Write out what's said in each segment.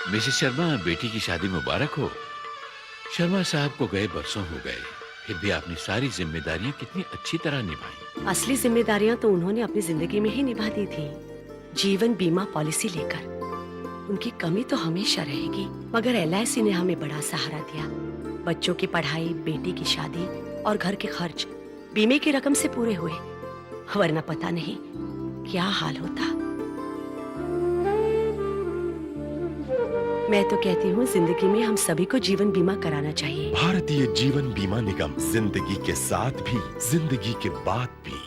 Mrs Sharma, बेटी की शादी मुबारक हो। शर्मा साहब को गए बरसों हो गए, फिर भी आपने सारी जिम्मेदारियां कितनी अच्छी तरह निभाई। असली जिम्मेदारियां तो उन्होंने अपनी जिंदगी में ही निभा दी थी, जीवन बीमा पॉलिसी लेकर। उनकी कमी तो हमेशा रहेगी, मगर एलआईसी ने हमें बड़ा सहारा दिया। बच्चों की पढ़ाई, बेटी की शादी और घर के खर्च बीमे की रकम से पूरे हुए, वरना पता नहीं क्या हाल होता। मैं तो कहती हूँ जिंदगी में हम सभी को जीवन बीमा कराना चाहिए। भारतीय जीवन बीमा निगम, जिंदगी के साथ भी जिंदगी के बाद भी।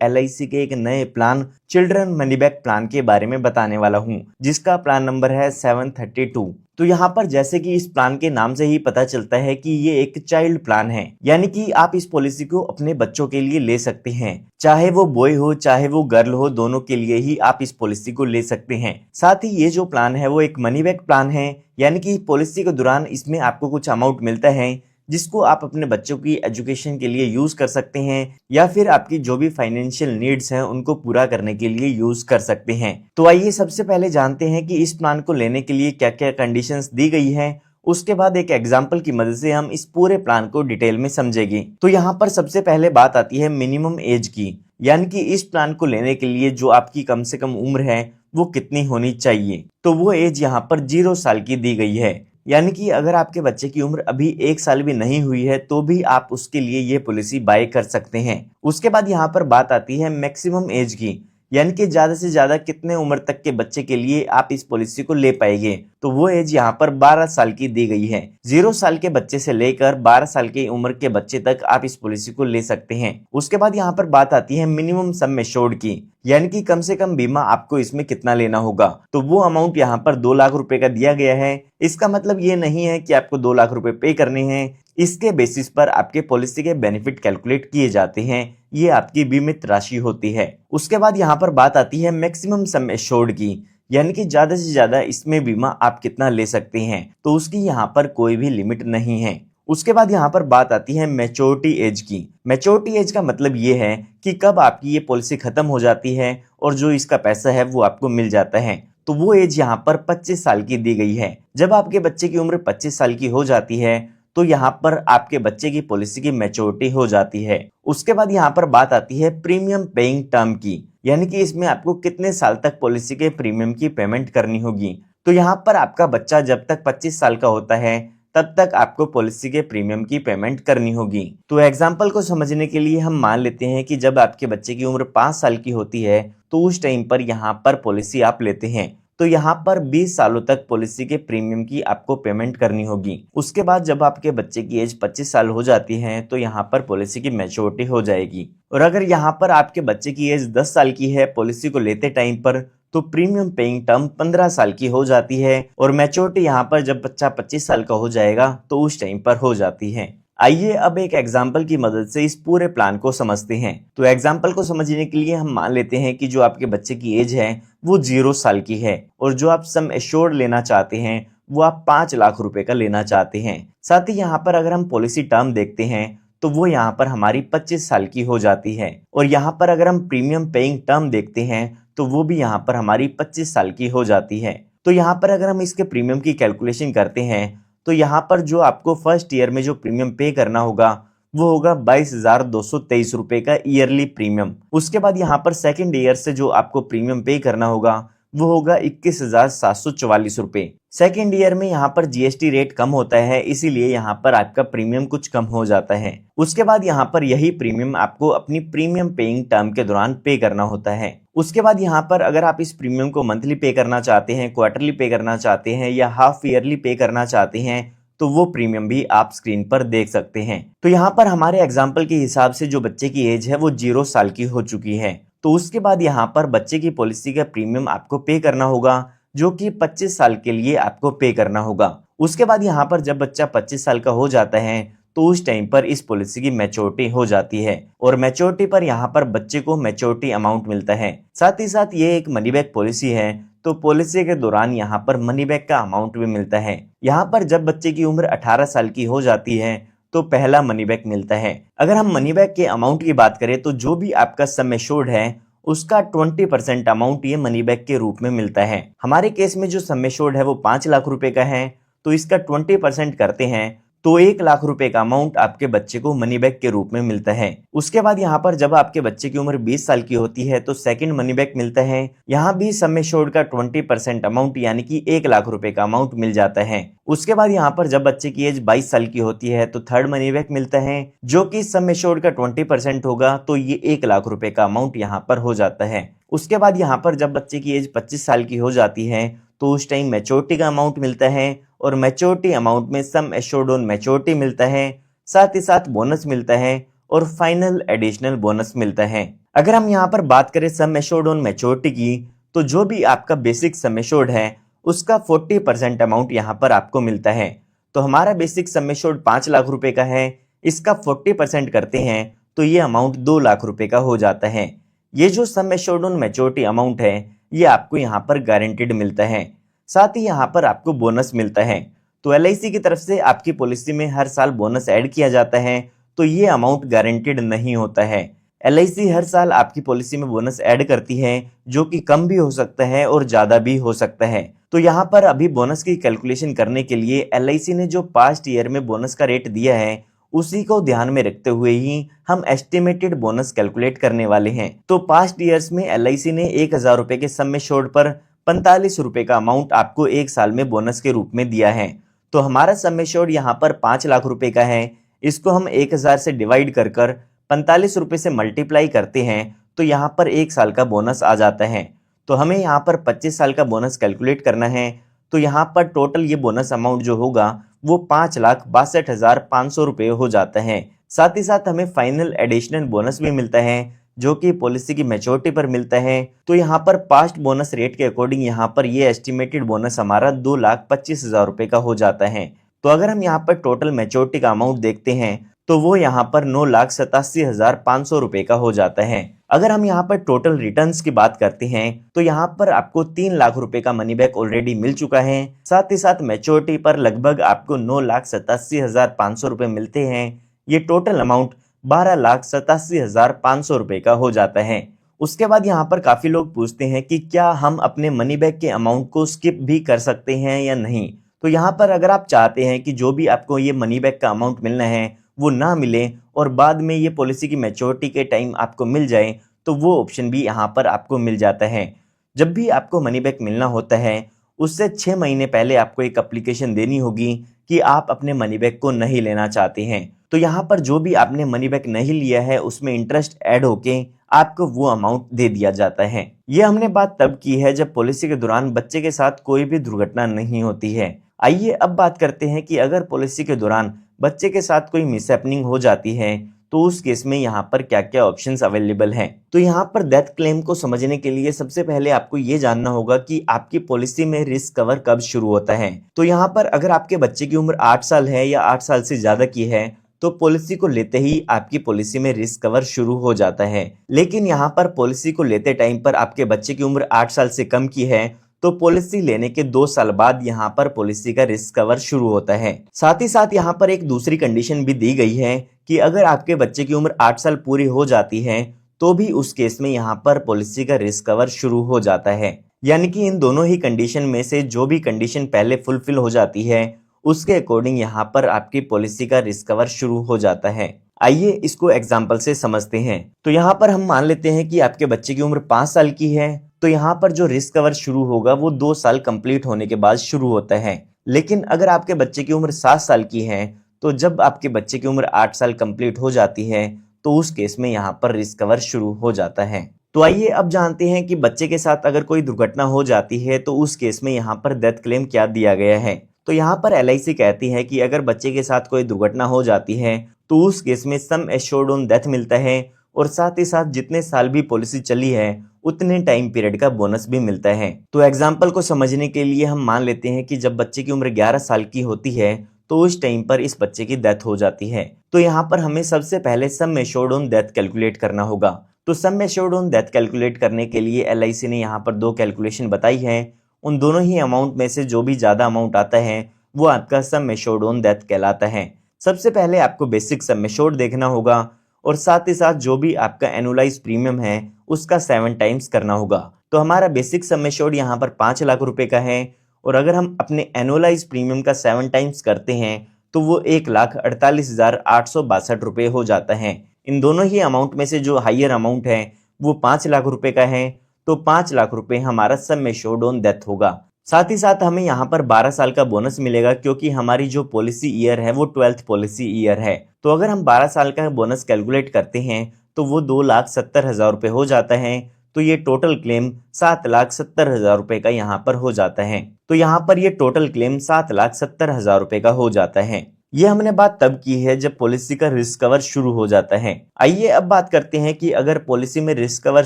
एलआईसी के एक नए plan children money back plan के बारे में बताने वाला हूं, जिसका प्लान नंबर है 732। तो यहाँ पर जैसे कि इस प्लान के नाम से ही पता चलता है कि ये एक चाइल्ड प्लान है, यानी कि आप इस पॉलिसी को अपने बच्चों के लिए ले सकते हैं। चाहे वो बॉय हो चाहे वो गर्ल हो, दोनों के लिए ही आप इस पॉलिसी को ले सकते हैं। साथ ही ये जो प्लान है वो एक मनी बैक प्लान है, यानी कि पॉलिसी के दौरान इसमें आपको कुछ अमाउंट मिलता है जिसको आप अपने बच्चों की एजुकेशन के लिए यूज कर सकते हैं, या फिर आपकी जो भी फाइनेंशियल नीड्स हैं उनको पूरा करने के लिए यूज कर सकते हैं। तो आइए सबसे पहले जानते हैं कि इस प्लान को लेने के लिए क्या क्या कंडीशंस दी गई है। उसके बाद एक एग्जाम्पल की मदद से हम इस पूरे प्लान को डिटेल में समझेंगे। तो यहाँ पर सबसे पहले बात आती है मिनिमम एज की, यानी कि इस प्लान को लेने के लिए जो आपकी कम से कम उम्र है वो कितनी होनी चाहिए। तो वो एज यहाँ पर 0 साल की दी गई है, यानी कि अगर आपके बच्चे की उम्र अभी 1 साल भी नहीं हुई है तो भी आप उसके लिए ये पॉलिसी बाय कर सकते हैं। उसके बाद यहाँ पर बात आती है मैक्सिमम एज की, यानी कि ज्यादा से ज्यादा कितने उम्र तक के बच्चे के लिए आप इस पॉलिसी को ले पाएंगे। तो वो एज यहाँ पर 12 साल की दी गई है। 0 साल के बच्चे से लेकर 12 साल की उम्र के बच्चे तक आप इस पॉलिसी को ले सकते हैं। उसके बाद यहाँ पर बात आती है मिनिमम सम एश्योर्ड की, यानी कि कम से कम बीमा आपको इसमें कितना लेना होगा। तो वो अमाउंट यहाँ पर 2 लाख रुपए का दिया गया है। इसका मतलब ये नहीं है कि आपको 2 लाख रुपए पे करने हैं, इसके बेसिस पर आपके पॉलिसी के बेनिफिट कैलकुलेट किए जाते हैं, ये आपकी बीमित राशि होती है। उसके बाद यहाँ पर बात आती है मैक्सिमम सम एश्योर्ड की, यानी कि ज्यादा से ज्यादा इसमें बीमा आप कितना ले सकते हैं। तो उसकी यहाँ पर कोई भी लिमिट नहीं है। उसके बाद यहाँ पर बात आती है मैच्योरिटी एज की। मैच्योरिटी एज का मतलब ये है कि कब आपकी ये पॉलिसी खत्म हो जाती है और जो इसका पैसा है वो आपको मिल जाता है। तो वो एज यहाँ पर 25 साल की दी गई है। जब आपके बच्चे की उम्र 25 साल की हो जाती है तो यहाँ पर आपके बच्चे की पॉलिसी की मैच्योरिटी हो जाती है। उसके बाद यहाँ पर बात आती है प्रीमियम पेइंग टर्म की, यानी कि इसमें आपको कितने साल तक पॉलिसी के प्रीमियम की पेमेंट करनी होगी। तो यहाँ पर आपका बच्चा जब तक 25 साल का होता है तब तक आपको पॉलिसी के प्रीमियम की पेमेंट करनी होगी। तो एग्जाम्पल को समझने के लिए हम मान लेते हैं कि जब आपके बच्चे की उम्र 5 साल की होती है तो उस टाइम पर यहाँ पर पॉलिसी आप लेते हैं, तो यहाँ पर 20 सालों तक पॉलिसी के प्रीमियम की आपको पेमेंट करनी होगी। उसके बाद जब आपके बच्चे की एज 25 साल हो जाती है तो यहाँ पर पॉलिसी की मैच्योरिटी हो जाएगी। और अगर यहाँ पर आपके बच्चे की एज 10 साल की है पॉलिसी को लेते टाइम पर, तो प्रीमियम पेइंग टर्म 15 साल की हो जाती है और मैच्योरिटी यहाँ पर जब बच्चा 25 साल का हो जाएगा तो उस टाइम पर हो जाती है। आइए अब एक एग्जाम्पल की मदद से इस पूरे प्लान को समझते हैं। तो एग्जाम्पल को समझने के लिए हम मान लेते हैं कि जो आपके बच्चे की एज है वो 0 साल की है और जो आप सम एश्योर्ड लेना चाहते हैं वो आप 5 लाख रुपए का लेना चाहते हैं। साथ ही यहाँ पर अगर हम पॉलिसी टर्म देखते हैं तो वो यहाँ पर हमारी 25 साल की हो जाती है और यहाँ पर अगर हम प्रीमियम पेइंग टर्म देखते हैं तो वो भी यहाँ पर हमारी 25 साल की हो जाती है। तो यहाँ पर अगर हम इसके प्रीमियम की कैलकुलेशन करते हैं तो यहाँ पर जो आपको फर्स्ट ईयर में जो प्रीमियम पे करना होगा वो होगा 22,223 रुपए का ईयरली प्रीमियम। उसके बाद यहाँ पर सेकेंड ईयर से जो आपको प्रीमियम पे करना होगा वो होगा 21,744 रुपए। सेकेंड ईयर में यहाँ पर जीएसटी रेट कम होता है, इसीलिए यहाँ पर आपका प्रीमियम कुछ कम हो जाता है। उसके बाद यहाँ पर यही प्रीमियम आपको अपनी प्रीमियम पेइंग टर्म के दौरान पे करना होता है। उसके बाद यहाँ पर अगर आप इस प्रीमियम को मंथली पे करना चाहते हैं, क्वार्टरली पे करना चाहते हैं या हाफ ईयरली पे करना चाहते हैं तो वो प्रीमियम भी आप स्क्रीन पर देख सकते हैं। तो यहाँ पर हमारे एग्जाम्पल के हिसाब से जो बच्चे की एज है वो 0 साल की हो चुकी है। तो उसके बाद यहाँ पर बच्चे की पॉलिसी का प्रीमियम आपको पे करना होगा जो कि 25 साल के लिए आपको पे करना होगा। उसके बाद यहाँ पर जब बच्चा 25 साल का हो जाता है तो उस टाइम पर इस पॉलिसी की मैच्योरिटी हो जाती है और मैच्योरिटी पर यहाँ पर बच्चे को मैच्योरिटी अमाउंट मिलता है। साथ ही साथ ये एक मनी बैक पॉलिसी है तो पॉलिसी के दौरान यहाँ पर मनी बैक का अमाउंट भी मिलता है। यहाँ पर जब बच्चे की उम्र 18 साल की हो जाती है तो पहला मनी बैक मिलता है। अगर हम मनी बैक के अमाउंट की बात करें तो जो भी आपका सम एश्योर्ड है उसका 20% अमाउंट ये मनी बैक के रूप में मिलता है। हमारे केस में जो सम एश्योर्ड है वो 5 लाख रुपए का है, तो इसका 20% करते हैं तो 1 लाख रुपए का अमाउंट आपके बच्चे को मनी बैक के रूप में मिलता है। उसके बाद यहाँ पर जब आपके बच्चे की उम्र 20 साल की होती है तो सेकंड मनी बैक मिलता है। यहाँ भी सम एश्योर्ड का 20% अमाउंट यानी कि 1 लाख रुपए का अमाउंट मिल जाता है। उसके बाद यहाँ पर जब बच्चे की एज 22 साल की होती है तो थर्ड मनी बैक मिलता है, जो कि सम एश्योर्ड का 20% होगा, तो ये 1 लाख रुपए का अमाउंट यहाँ पर हो जाता है। उसके बाद यहाँ पर जब बच्चे की एज 25 साल की हो जाती है तो उस टाइम मैच्योरिटी का अमाउंट मिलता है और मैच्योरिटी अमाउंट में सम एश्योर्ड ऑन मैच्योरिटी मिलता है, साथ ही साथ बोनस मिलता है और फाइनल एडिशनल बोनस मिलता है। अगर हम यहाँ पर बात करें सम एश्योर्ड ऑन मैच्योरिटी की, तो जो भी आपका बेसिक सम एश्योर्ड है उसका 40% अमाउंट यहाँ पर आपको मिलता है। तो हमारा बेसिक सम एश्योर्ड 5 लाख रुपए का है, इसका 40% करते हैं तो ये अमाउंट 2 लाख रुपए का हो जाता है। ये जो sum assured on maturity amount है ये आपको यहाँ पर गारंटीड मिलता है, साथ ही यहाँ पर आपको बोनस मिलता है। तो LIC की तरफ से आपकी पॉलिसी में हर साल बोनस ऐड किया जाता है, तो ये अमाउंट गारंटीड नहीं होता है। LIC हर साल आपकी पॉलिसी में बोनस ऐड करती है, जो कि कम भी हो सकता है और ज्यादा भी हो सकता है। तो यहाँ पर अभी बोनस की कैलकुलेशन करने के लिए LIC ने जो पास्ट ईयर में बोनस का रेट दिया है उसी को ध्यान में रखते हुए ही हम एस्टिमेटेड बोनस कैलकुलेट करने वाले हैं। तो पास्ट ईयर्स में LIC ने 1000 रुपए के सम एश्योर्ड पर 45 रुपए का अमाउंट आपको एक साल में बोनस के रूप में दिया है। तो हमारा सम एश्योर्ड यहाँ पर 5 लाख रुपए का है, इसको हम 1000 से डिवाइड कर 45 रुपए से मल्टीप्लाई करते हैं तो यहाँ पर एक साल का बोनस आ जाता है। तो हमें यहाँ पर 25 साल का बोनस कैलकुलेट करना है, तो यहाँ पर टोटल ये बोनस अमाउंट जो होगा वो 5,62,500 रुपये हो जाता है। साथ ही साथ हमें फाइनल एडिशनल बोनस भी मिलता है, जो कि पॉलिसी की मैच्योरिटी पर मिलता है। तो यहाँ पर पास्ट बोनस रेट के अकॉर्डिंग यहाँ पर ये एस्टिमेटेड बोनस हमारा 2,25,000 रुपये का हो जाता है। तो अगर हम यहाँ पर टोटल मैच्योरिटी का अमाउंट देखते हैं तो वो यहाँ पर 9,87,500 रुपये का हो जाता है। अगर हम यहाँ पर टोटल रिटर्न्स की बात करते हैं तो यहाँ पर आपको 3 लाख रुपए का मनी बैक ऑलरेडी मिल चुका है। साथ ही साथ मैच्योरिटी पर लगभग आपको 9,87,500 रुपये मिलते हैं। ये टोटल अमाउंट 12,87,500 रुपये का हो जाता है। उसके बाद यहाँ पर काफी लोग पूछते हैं कि क्या हम अपने मनी बैक के अमाउंट को स्किप भी कर सकते हैं या नहीं। तो यहाँ पर अगर आप चाहते हैं कि जो भी आपको ये मनी बैक का अमाउंट मिलना है वो ना मिले और बाद में ये पॉलिसी की मैच्योरिटी के टाइम आपको मिल जाए, तो वो ऑप्शन भी यहाँ पर आपको मिल जाता है। जब भी आपको मनी बैक मिलना होता है उससे 6 महीने पहले आपको एक एप्लीकेशन देनी होगी कि आप अपने मनी बैक को नहीं लेना चाहते हैं। तो यहाँ पर जो भी आपने मनी बैक नहीं लिया है उसमें इंटरेस्ट ऐड होके आपको वो अमाउंट दे दिया जाता है। ये हमने बात तब की है जब पॉलिसी के दौरान बच्चे के साथ कोई भी दुर्घटना नहीं होती है। आइए अब बात करते हैं कि अगर पॉलिसी के दौरान बच्चे के साथ कोई मिसहैपनिंग हो जाती है तो उस केस में यहाँ पर क्या क्या ऑप्शंस अवेलेबल हैं। तो यहाँ पर डेथ क्लेम को समझने के लिए सबसे पहले आपको ये जानना होगा कि आपकी पॉलिसी में रिस्क कवर कब शुरू होता है। तो यहाँ पर अगर आपके बच्चे की उम्र 8 साल है या 8 साल से ज्यादा की है तो पॉलिसी को लेते ही आपकी पॉलिसी में रिस्क कवर शुरू हो जाता है। लेकिन यहाँ पर पॉलिसी को लेते टाइम पर आपके बच्चे की उम्र 8 साल से कम की है तो पॉलिसी लेने के 2 साल बाद यहाँ पर पॉलिसी का रिस्क कवर शुरू होता है। साथ ही साथ यहाँ पर एक दूसरी कंडीशन भी दी गई है कि अगर आपके बच्चे की उम्र 8 साल पूरी हो जाती है तो भी उस केस में यहाँ पर पॉलिसी का रिस्क कवर शुरू हो जाता है। यानी कि इन दोनों ही कंडीशन में से जो भी कंडीशन पहले फुलफिल हो जाती है उसके अकॉर्डिंग यहाँ पर आपकी पॉलिसी का रिस्क कवर शुरू हो जाता है। आइए इसको एग्जाम्पल से समझते हैं। तो यहाँ पर हम मान लेते हैं कि आपके बच्चे की उम्र 5 साल की है, तो यहाँ पर जो रिस्क कवर शुरू होगा वो 2 साल कंप्लीट होने के बाद शुरू होता है। लेकिन अगर आपके बच्चे की उम्र 7 साल की है तो जब आपके बच्चे की उम्र 8 साल कंप्लीट हो जाती है तो उस केस में यहाँ पर रिस्क कवर शुरू हो जाता है। तो आइए अब जानते हैं कि बच्चे के साथ अगर कोई दुर्घटना हो जाती है तो उस केस में यहाँ पर डेथ क्लेम क्या दिया गया है। तो यहाँ पर LIC कहती है कि अगर बच्चे के साथ कोई दुर्घटना हो जाती है तो उस केस में सम एश्योर्ड ऑन डेथ मिलता है और साथ ही साथ जितने साल भी पॉलिसी चली है उतने टाइम पीरियड का बोनस भी मिलता है। तो एग्जाम्पल को समझने के लिए हम मान लेते हैं कि जब बच्चे की उम्र 11 साल की होती है तो उस टाइम पर इस बच्चे की डेथ हो जाती है। तो यहाँ पर हमें सबसे पहले sum assured on death calculate करना होगा। तो sum assured on death calculate करने के लिए LIC ने यहाँ पर 2 कैलकुलेशन बताई है। उन दोनों ही अमाउंट में से जो भी ज्यादा अमाउंट आता है वो आपका सम एश्योर्ड ऑन डेथ कहलाता है। सबसे पहले आपको बेसिक सम एश्योर्ड देखना होगा और साथ ही साथ जो भी आपका एनुअलाइज प्रीमियम है उसका 7 टाइम्स करना होगा। तो हमारा बेसिक सम एश्योर्ड यहाँ पर 5 लाख रुपए का है और अगर हम अपने एनुअलाइज प्रीमियम का 7 टाइम्स करते हैं तो वो 1,48,862 रुपये हो जाता है। इन दोनों ही अमाउंट में से जो हाइयर अमाउंट है वो 5 लाख रुपए का है, तो 5 लाख रुपए हमारा सम एश्योर्ड ऑन डेथ होगा। साथ ही साथ हमें यहाँ पर 12 साल का बोनस मिलेगा क्योंकि हमारी जो पॉलिसी ईयर है वो 12th पॉलिसी ईयर है। तो अगर हम 12 साल का बोनस कैलकुलेट करते हैं तो वो 2,70,000 रुपये हो जाता है। तो ये टोटल क्लेम 7,70,000 रुपये का यहाँ पर हो जाता है। तो यहाँ पर ये टोटल क्लेम 7,70,000 रुपये का हो जाता है। ये हमने बात तब की है जब पॉलिसी का रिस्क कवर शुरू हो जाता है। आइए अब बात करते हैं कि अगर पॉलिसी में रिस्क कवर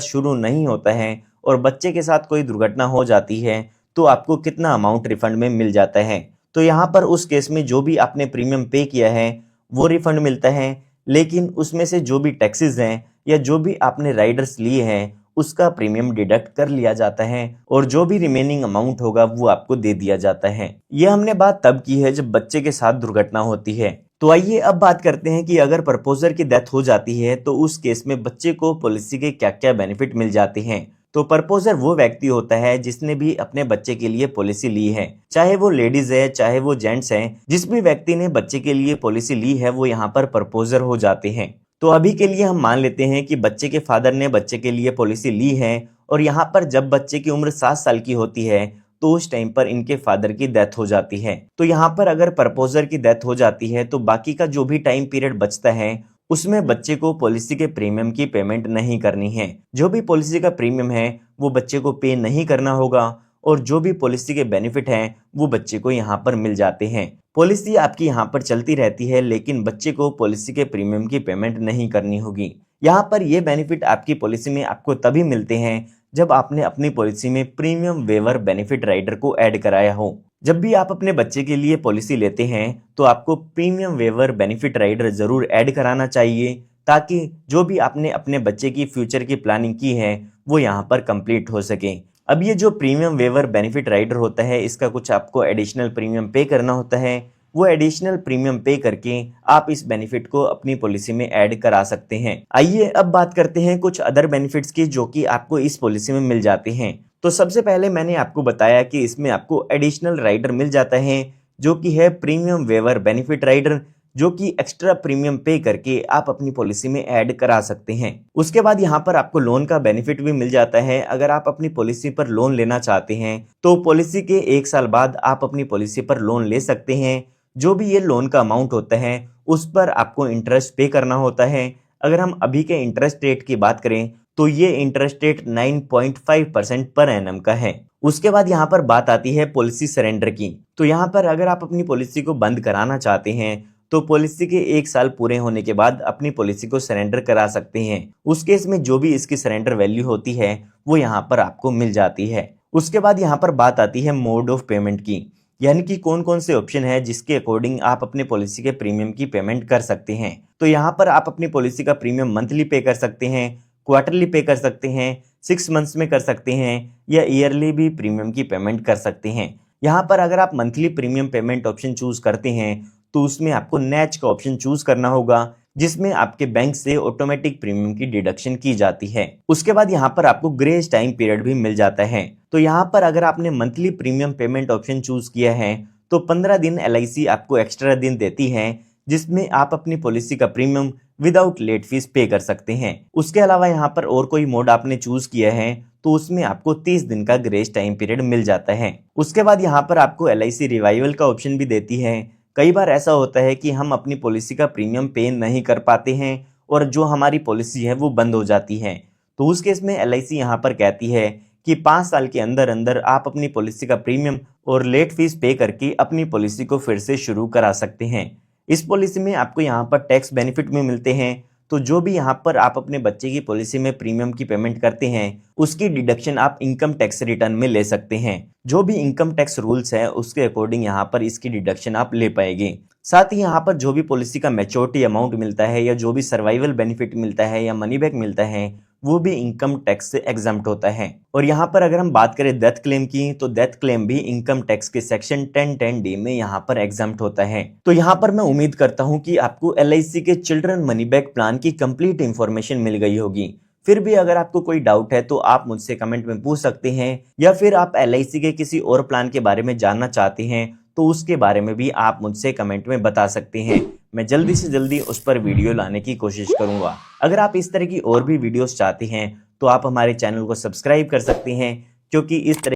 शुरू नहीं होता है और बच्चे के साथ कोई दुर्घटना हो जाती है तो आपको कितना अमाउंट रिफंड में मिल जाता है। तो यहाँ पर उस केस में जो भी आपने प्रीमियम पे किया है वो रिफंड मिलता है, लेकिन उसमें से जो भी टैक्सेस हैं या जो भी आपने राइडर्स लिए हैं उसका प्रीमियम डिडक्ट कर लिया जाता है और जो भी रिमेनिंग अमाउंट होगा वो आपको दे दिया जाता है। यह हमने बात तब की है जब बच्चे के साथ दुर्घटना होती है। तो आइए अब बात करते हैं कि अगर प्रपोजर की डेथ हो जाती है तो उस केस में बच्चे को पॉलिसी के क्या क्या बेनिफिट मिल जाते हैं। तो प्रपोजर वो व्यक्ति होता है जिसने भी अपने बच्चे के लिए पॉलिसी ली है, चाहे वो लेडीज है चाहे वो जेंट्स है, जिस भी व्यक्ति ने बच्चे के लिए पॉलिसी ली है वो यहाँ पर प्रपोजर हो जाते हैं। तो अभी के लिए हम मान लेते हैं कि बच्चे के फादर ने बच्चे के लिए पॉलिसी ली है और यहाँ पर जब बच्चे की उम्र 7 साल की होती है तो उस टाइम पर इनके फादर की डेथ हो जाती है। तो यहाँ पर अगर प्रपोजर की डेथ हो जाती है तो बाकी का जो भी टाइम पीरियड बचता है उसमें बच्चे को पॉलिसी के प्रीमियम की पेमेंट नहीं करनी है। जो भी पॉलिसी का प्रीमियम है वो बच्चे को पे नहीं करना होगा और जो भी पॉलिसी के बेनिफिट हैं वो बच्चे को यहाँ पर मिल जाते हैं। पॉलिसी आपकी यहाँ पर चलती रहती है लेकिन बच्चे को पॉलिसी के प्रीमियम की पेमेंट नहीं करनी होगी। यहाँ पर ये बेनिफिट आपकी पॉलिसी में आपको तभी मिलते हैं जब आपने अपनी पॉलिसी में प्रीमियम वेवर बेनिफिट राइडर को ऐड कराया हो। जब भी आप अपने बच्चे के लिए पॉलिसी लेते हैं तो आपको प्रीमियम वेवर बेनिफिट राइडर जरूर ऐड कराना चाहिए ताकि जो भी आपने अपने बच्चे की फ्यूचर की प्लानिंग की है वो यहाँ पर कंप्लीट हो सके। अब ये जो प्रीमियम वेवर बेनिफिट राइडर होता है इसका कुछ आपको एडिशनल प्रीमियम पे करना होता है। वो एडिशनल प्रीमियम पे करके आप इस बेनिफिट को अपनी पॉलिसी में ऐड करा सकते हैं। आइए अब बात करते हैं कुछ अदर बेनिफिट्स की जो कि आपको इस पॉलिसी में मिल जाते हैं। तो सबसे पहले मैंने आपको बताया कि इसमें आपको एडिशनल राइडर मिल जाता है जो कि है प्रीमियम वेवर बेनिफिट राइडर, जो कि एक्स्ट्रा प्रीमियम पे करके आप अपनी पॉलिसी में ऐड करा सकते हैं। उसके बाद यहाँ पर आपको लोन का बेनिफिट भी मिल जाता है। अगर आप अपनी पॉलिसी पर लोन लेना चाहते हैं तो पॉलिसी के 1 साल बाद आप अपनी पॉलिसी पर लोन ले सकते हैं। जो भी ये लोन का अमाउंट होता है उस पर आपको इंटरेस्ट पे करना होता है। अगर हम अभी के इंटरेस्ट रेट की बात करें तो ये इंटरेस्ट रेट 9.5% पर एनम का है। उसके बाद यहाँ पर बात आती है पॉलिसी सरेंडर की। तो यहाँ पर अगर आप अपनी पॉलिसी को बंद कराना चाहते हैं तो पॉलिसी के 1 साल पूरे होने के बाद अपनी पॉलिसी को सरेंडर करा सकते हैं। उस केस में जो भी इसकी सरेंडर वैल्यू होती है वो यहाँ पर आपको मिल जाती है। उसके बाद यहाँ पर बात आती है मोड ऑफ पेमेंट की, यानी कि कौन कौन से ऑप्शन है जिसके अकॉर्डिंग आप अपने पॉलिसी के प्रीमियम की पेमेंट कर सकते हैं। तो यहाँ पर आप अपनी पॉलिसी का प्रीमियम मंथली पे कर सकते हैं, क्वार्टरली पे कर सकते हैं, 6 मंथ्स में कर सकते हैं या ईयरली भी प्रीमियम की पेमेंट कर सकते हैं। यहाँ पर अगर आप monthly premium payment option choose करते हैं तो उसमें आपको नैच का ऑप्शन चूज करना होगा जिसमें आपके बैंक से ऑटोमेटिक प्रीमियम की डिडक्शन की जाती है। उसके बाद यहाँ पर आपको ग्रेस टाइम पीरियड भी मिल जाता है। तो यहाँ पर अगर आपने monthly premium payment option choose किया है तो 15 दिन LIC आपको एक्स्ट्रा दिन देती है जिसमें आप अपनी पॉलिसी का प्रीमियम विदाउट लेट फीस पे कर सकते हैं। उसके अलावा यहाँ पर और कोई मोड आपने चूज किया है तो उसमें आपको 30 दिन का ग्रेस टाइम पीरियड मिल जाता है। उसके बाद यहाँ पर आपको LIC रिवाइवल का ऑप्शन भी देती है। कई बार ऐसा होता है कि हम अपनी पॉलिसी का प्रीमियम पे नहीं कर पाते हैं और जो हमारी पॉलिसी है वो बंद हो जाती है। तो उस केस में LIC यहाँ पर कहती है कि 5 साल के अंदर अंदर आप अपनी पॉलिसी का प्रीमियम और लेट फीस पे करके अपनी पॉलिसी को फिर से शुरू करा सकते हैं। इस पॉलिसी में आपको यहाँ पर टैक्स बेनिफिट भी मिलते हैं। तो जो भी यहाँ पर आप अपने बच्चे की पॉलिसी में प्रीमियम की पेमेंट करते हैं उसकी डिडक्शन आप इनकम टैक्स रिटर्न में ले सकते हैं। जो भी इनकम टैक्स रूल्स है उसके अकॉर्डिंग यहाँ पर इसकी डिडक्शन आप ले पाएंगे। साथ ही यहाँ पर जो भी पॉलिसी का मैच्योरिटी अमाउंट मिलता है या जो भी सर्वाइवल बेनिफिट मिलता है या मनी बैक मिलता है वो भी इनकम टैक्स से एग्जम्प्ट होता है। और यहाँ पर अगर हम बात करें डेथ क्लेम की तो डेथ क्लेम भी इनकम टैक्स के सेक्शन 1010D में यहाँ पर एग्जम्प्ट होता है। तो यहाँ पर मैं उम्मीद करता हूँ कि आपको LIC के चिल्ड्रन मनी बैक प्लान की कंप्लीट इंफॉर्मेशन मिल गई होगी। फिर भी अगर आपको कोई डाउट है तो आप मुझसे कमेंट में पूछ सकते हैं, या फिर आप LIC के किसी और प्लान के बारे में जानना चाहते हैं तो उसके बारे में भी आप मुझसे कमेंट में बता सकते हैं। मैं जल्दी से जल्दी उस पर वीडियो लाने की कोशिश करूंगा। अगर आप इस तरह की और भी वीडियोस चाहते हैं तो आप हमारे चैनल को सब्सक्राइब कर सकते हैं, क्योंकि इस तरह